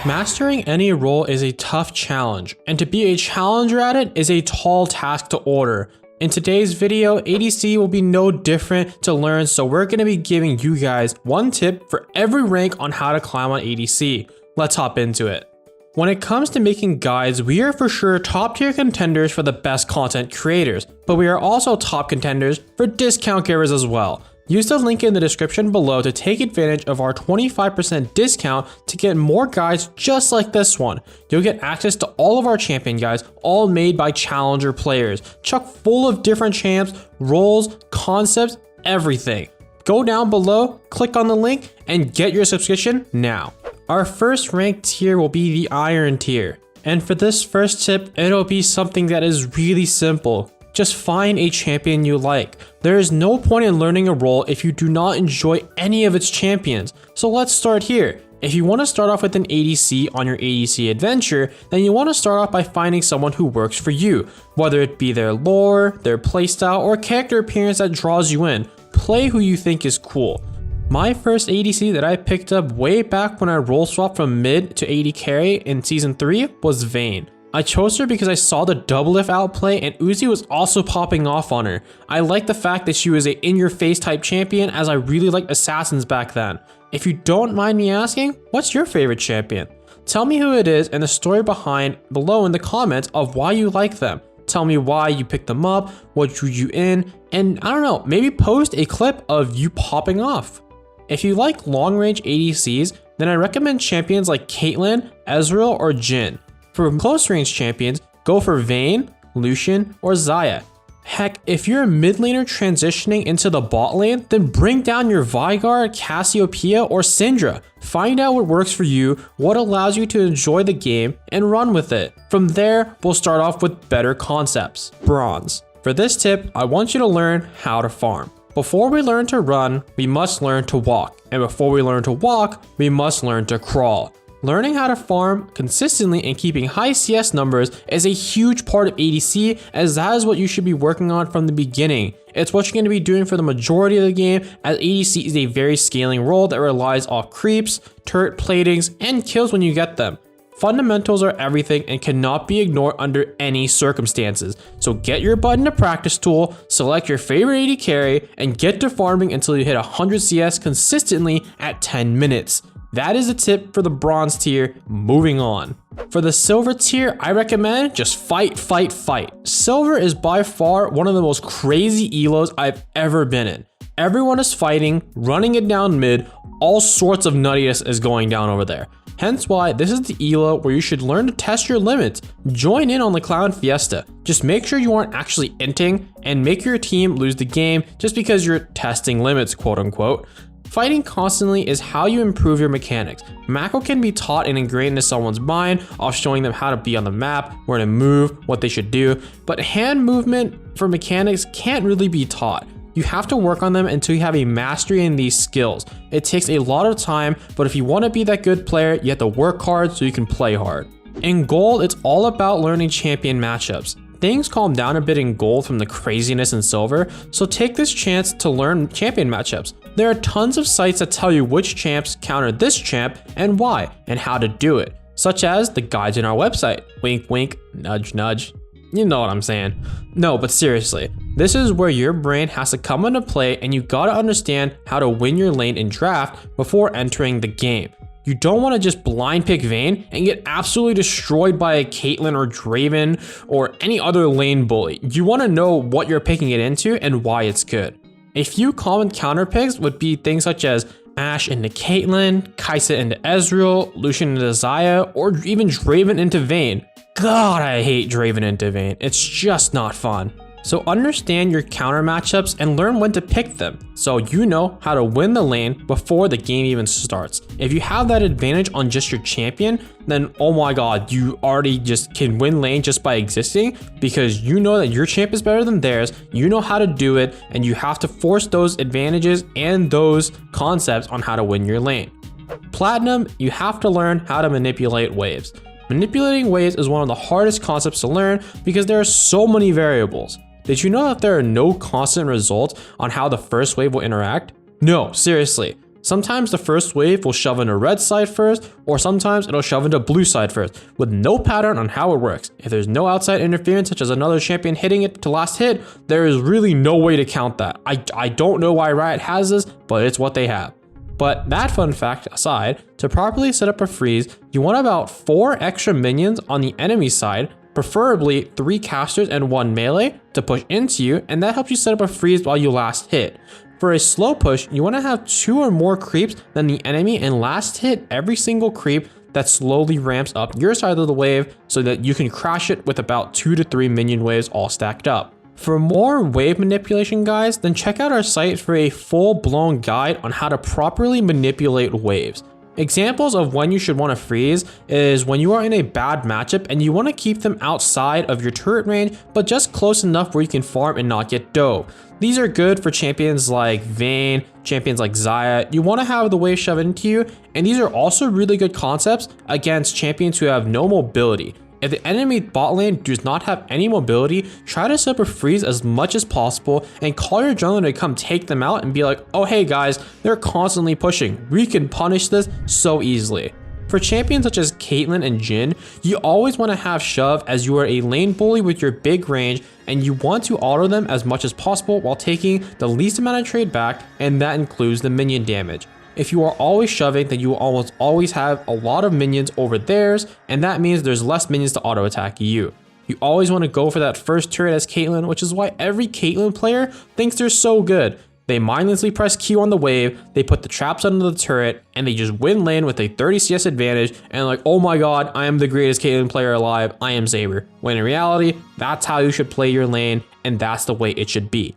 Mastering any role is a tough challenge, and to be a challenger at it is a tall task to order. In today's video, ADC will be no different to learn, so we're going to be giving you guys one tip for every rank on how to climb on ADC. Let's hop into it. When it comes to making guides, we are for sure top tier contenders for the best content creators, but we are also top contenders for discount givers as well. Use the link in the description below to take advantage of our 25% discount to get more guides just like this one. You'll get access to all of our champion guides, all made by challenger players, chock full of different champs, roles, concepts, everything. Go down below, click on the link, and get your subscription now. Our first ranked tier will be the Iron tier. And for this first tip, it'll be something that is really simple. Just find a champion you like. There is no point in learning a role if you do not enjoy any of its champions. So let's start here. If you want to start off with an ADC on your ADC adventure, then you want to start off by finding someone who works for you. Whether it be their lore, their playstyle, or character appearance that draws you in. Play who you think is cool. My first ADC that I picked up way back when I role swapped from mid to AD carry in season 3 was Vayne. I chose her because I saw the doublelift outplay and Uzi was also popping off on her. I like the fact that she was a in-your-face type champion, as I really liked assassins back then. If you don't mind me asking, what's your favorite champion? Tell me who it is and the story behind below in the comments of why you like them. Tell me why you picked them up, what drew you in, and I don't know, maybe post a clip of you popping off. If you like long-range ADCs, then I recommend champions like Caitlyn, Ezreal, or Jhin. For close range champions, go for Vayne, Lucian, or Xayah. Heck, if you're a mid laner transitioning into the bot lane, then bring down your Veigar, Cassiopeia, or Syndra. Find out what works for you, what allows you to enjoy the game, and run with it. From there, we'll start off with better concepts. Bronze. For this tip, I want you to learn how to farm. Before we learn to run, we must learn to walk. And before we learn to walk, we must learn to crawl. Learning how to farm consistently and keeping high CS numbers is a huge part of ADC, as that is what you should be working on from the beginning. It's what you're going to be doing for the majority of the game, as ADC is a very scaling role that relies off creeps, turret platings, and kills when you get them. Fundamentals are everything and cannot be ignored under any circumstances. So get your butt into practice tool, select your favorite AD carry, and get to farming until you hit 100 CS consistently at 10 minutes. That is a tip for the bronze tier. Moving on. For the silver tier, I recommend just fight, fight, fight. Silver is by far one of the most crazy elos I've ever been in. Everyone is fighting, running it down mid, all sorts of nuttiness is going down over there. Hence why this is the elo where you should learn to test your limits. Join in on the Clown Fiesta. Just make sure you aren't actually inting and make your team lose the game just because you're testing limits, quote unquote. Fighting constantly is how you improve your mechanics. Macro can be taught and ingrained into someone's mind of showing them how to be on the map, where to move, what they should do, but hand movement for mechanics can't really be taught. You have to work on them until you have a mastery in these skills. It takes a lot of time, but if you want to be that good player, you have to work hard so you can play hard. In gold, it's all about learning champion matchups. Things calm down a bit in gold from the craziness in silver, so take this chance to learn champion matchups. There are tons of sites that tell you which champs counter this champ and why, and how to do it, such as the guides in our website. Wink wink, nudge nudge. You know what I'm saying. No, but seriously, this is where your brain has to come into play and you gotta understand how to win your lane in draft before entering the game. You don't want to just blind pick Vayne and get absolutely destroyed by a Caitlyn or Draven or any other lane bully. You want to know what you're picking it into and why it's good. A few common counter picks would be things such as Ashe into Caitlyn, Kai'Sa into Ezreal, Lucian into Xayah, or even Draven into Vayne. God, I hate Draven into Vayne. It's just not fun. So understand your counter matchups and learn when to pick them, so you know how to win the lane before the game even starts. If you have that advantage on just your champion, then oh my god, you already just can win lane just by existing, because you know that your champ is better than theirs, you know how to do it, and you have to force those advantages and those concepts on how to win your lane. Platinum, you have to learn how to manipulate waves. Manipulating waves is one of the hardest concepts to learn because there are so many variables. Did you know that there are no constant results on how the first wave will interact? No, seriously. Sometimes the first wave will shove into red side first, or sometimes it'll shove into blue side first, with no pattern on how it works. If there's no outside interference, such as another champion hitting it to last hit, there is really no way to count that. I don't know why Riot has this, but it's what they have. But that fun fact aside, to properly set up a freeze, you want about 4 extra minions on the enemy side, preferably 3 casters and 1 melee to push into you, and that helps you set up a freeze while you last hit. For a slow push, you want to have 2 or more creeps than the enemy and last hit every single creep that slowly ramps up your side of the wave so that you can crash it with about 2 to 3 minion waves all stacked up. For more wave manipulation guys, then check out our site for a full-blown guide on how to properly manipulate waves. Examples of when you should want to freeze is when you are in a bad matchup and you want to keep them outside of your turret range, but just close enough where you can farm and not get dove. These are good for champions like Vayne, champions like Xayah. You want to have the wave shove into you, and these are also really good concepts against champions who have no mobility. If the enemy bot lane does not have any mobility, try to set up a freeze as much as possible and call your jungler to come take them out and be like, oh hey guys, they're constantly pushing. We can punish this so easily. For champions such as Caitlyn and Jhin, you always want to have shove as you are a lane bully with your big range and you want to auto them as much as possible while taking the least amount of trade back, and that includes the minion damage. If you are always shoving, then you will almost always have a lot of minions over theirs, and that means there's less minions to auto attack you. You always want to go for that first turret as Caitlyn, which is why every Caitlyn player thinks they're so good. They mindlessly press Q on the wave, they put the traps under the turret, and they just win lane with a 30 CS advantage, and like, oh my god, I am the greatest Caitlyn player alive, I am Saber. When in reality, that's how you should play your lane, and that's the way it should be.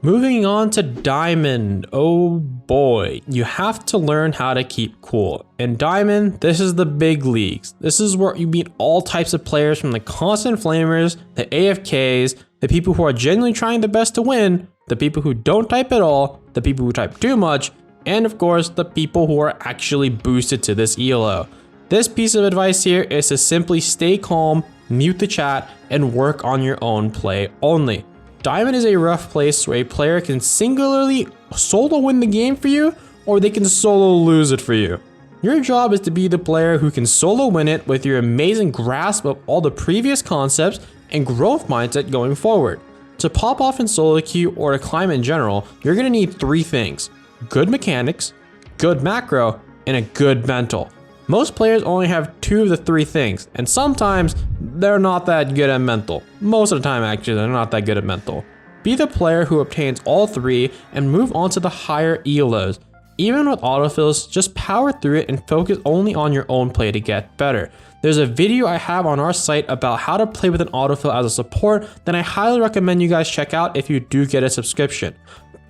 Moving on to Diamond, oh boy, you have to learn how to keep cool. In Diamond, this is the big leagues. This is where you meet all types of players, from the constant flamers, the AFKs, the people who are genuinely trying their best to win, the people who don't type at all, the people who type too much, and of course, the people who are actually boosted to this ELO. This piece of advice here is to simply stay calm, mute the chat, and work on your own play only. Diamond is a rough place where a player can singularly solo win the game for you, or they can solo lose it for you. Your job is to be the player who can solo win it with your amazing grasp of all the previous concepts and growth mindset going forward. To pop off in solo queue or to climb in general, you're going to need 3 things: good mechanics, good macro, and a good mental. Most players only have 2 of the 3 things, and sometimes they're not that good at mental. Most of the time actually, they're not that good at mental. Be the player who obtains all 3 and move on to the higher ELOs. Even with autofills, just power through it and focus only on your own play to get better. There's a video I have on our site about how to play with an autofill as a support that I highly recommend you guys check out if you do get a subscription.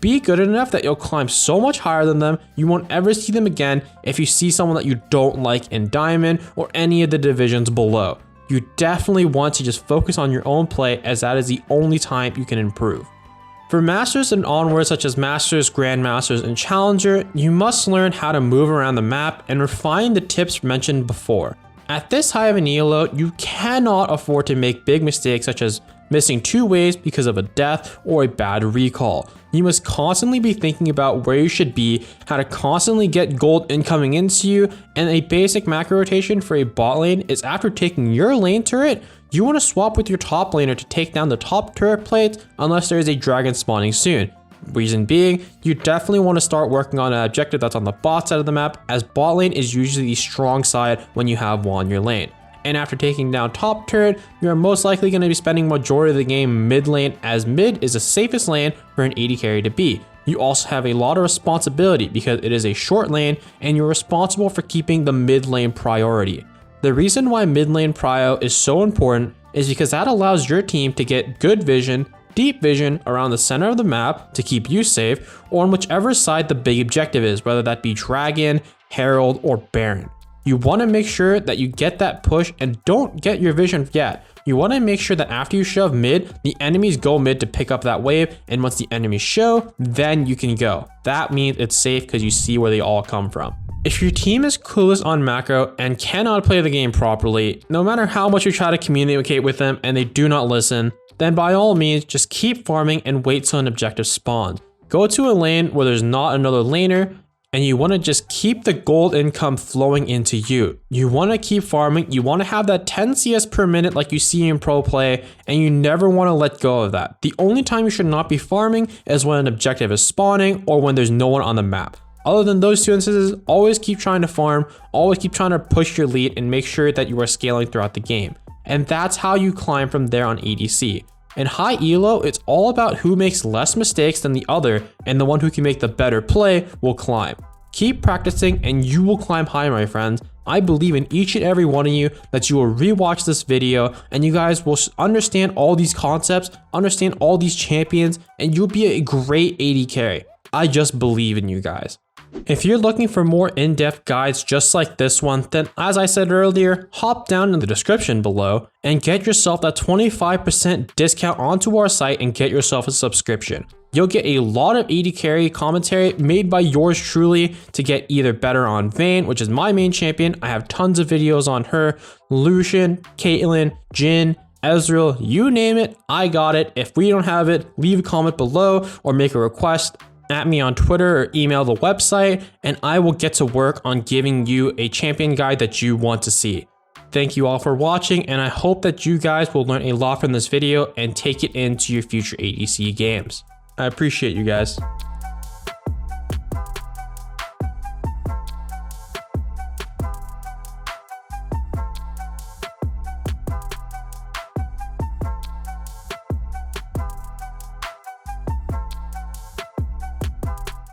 Be good enough that you'll climb so much higher than them, you won't ever see them again if you see someone that you don't like in Diamond or any of the divisions below. You definitely want to just focus on your own play, as that is the only time you can improve. For Masters and onwards, such as Masters, Grandmasters, and Challenger, you must learn how to move around the map and refine the tips mentioned before. At this high of an ELO, you cannot afford to make big mistakes such as missing 2 waves because of a death or a bad recall. You must constantly be thinking about where you should be, how to constantly get gold incoming into you, and a basic macro rotation for a bot lane is after taking your lane turret, you want to swap with your top laner to take down the top turret plates unless there is a dragon spawning soon. Reason being, you definitely want to start working on an objective that's on the bot side of the map, as bot lane is usually the strong side when you have one in your lane. And after taking down top turret, you are most likely going to be spending majority of the game mid lane, as mid is the safest lane for an AD carry to be. You also have a lot of responsibility because it is a short lane and you're responsible for keeping the mid lane priority. The reason why mid lane prio is so important is because that allows your team to get good vision, deep vision around the center of the map to keep you safe, or on whichever side the big objective is, whether that be Dragon, Herald, or Baron. You want to make sure that you get that push and don't get your vision yet. You want to make sure that after you shove mid, the enemies go mid to pick up that wave, and once the enemies show, then you can go. That means it's safe because you see where they all come from. If your team is clueless on macro and cannot play the game properly, no matter how much you try to communicate with them and they do not listen, then by all means, just keep farming and wait till an objective spawns. Go to a lane where there's not another laner and you want to just keep the gold income flowing into you. You want to keep farming, you want to have that 10 CS per minute like you see in pro play, and you never want to let go of that. The only time you should not be farming is when an objective is spawning or when there's no one on the map. Other than those two instances, always keep trying to farm, always keep trying to push your lead and make sure that you are scaling throughout the game. And that's how you climb from there on ADC. In high elo, it's all about who makes less mistakes than the other, and the one who can make the better play will climb. Keep practicing and you will climb high, my friends. I believe in each and every one of you that you will rewatch this video and you guys will understand all these concepts, understand all these champions, and you'll be a great AD carry. I just believe in you guys. If you're looking for more in-depth guides just like this one, then as I said earlier, hop down in the description below and get yourself that 25% discount onto our site and get yourself a subscription. You'll get a lot of AD carry commentary made by yours truly to get either better on Vayne, which is my main champion. I have tons of videos on her, Lucian, Caitlyn, Jhin, Ezreal, you name it, I got it. If we don't have it, leave a comment below or make a request. At me on Twitter or email the website, and I will get to work on giving you a champion guide that you want to see. Thank you all for watching, and I hope that you guys will learn a lot from this video and take it into your future ADC games. I appreciate you guys.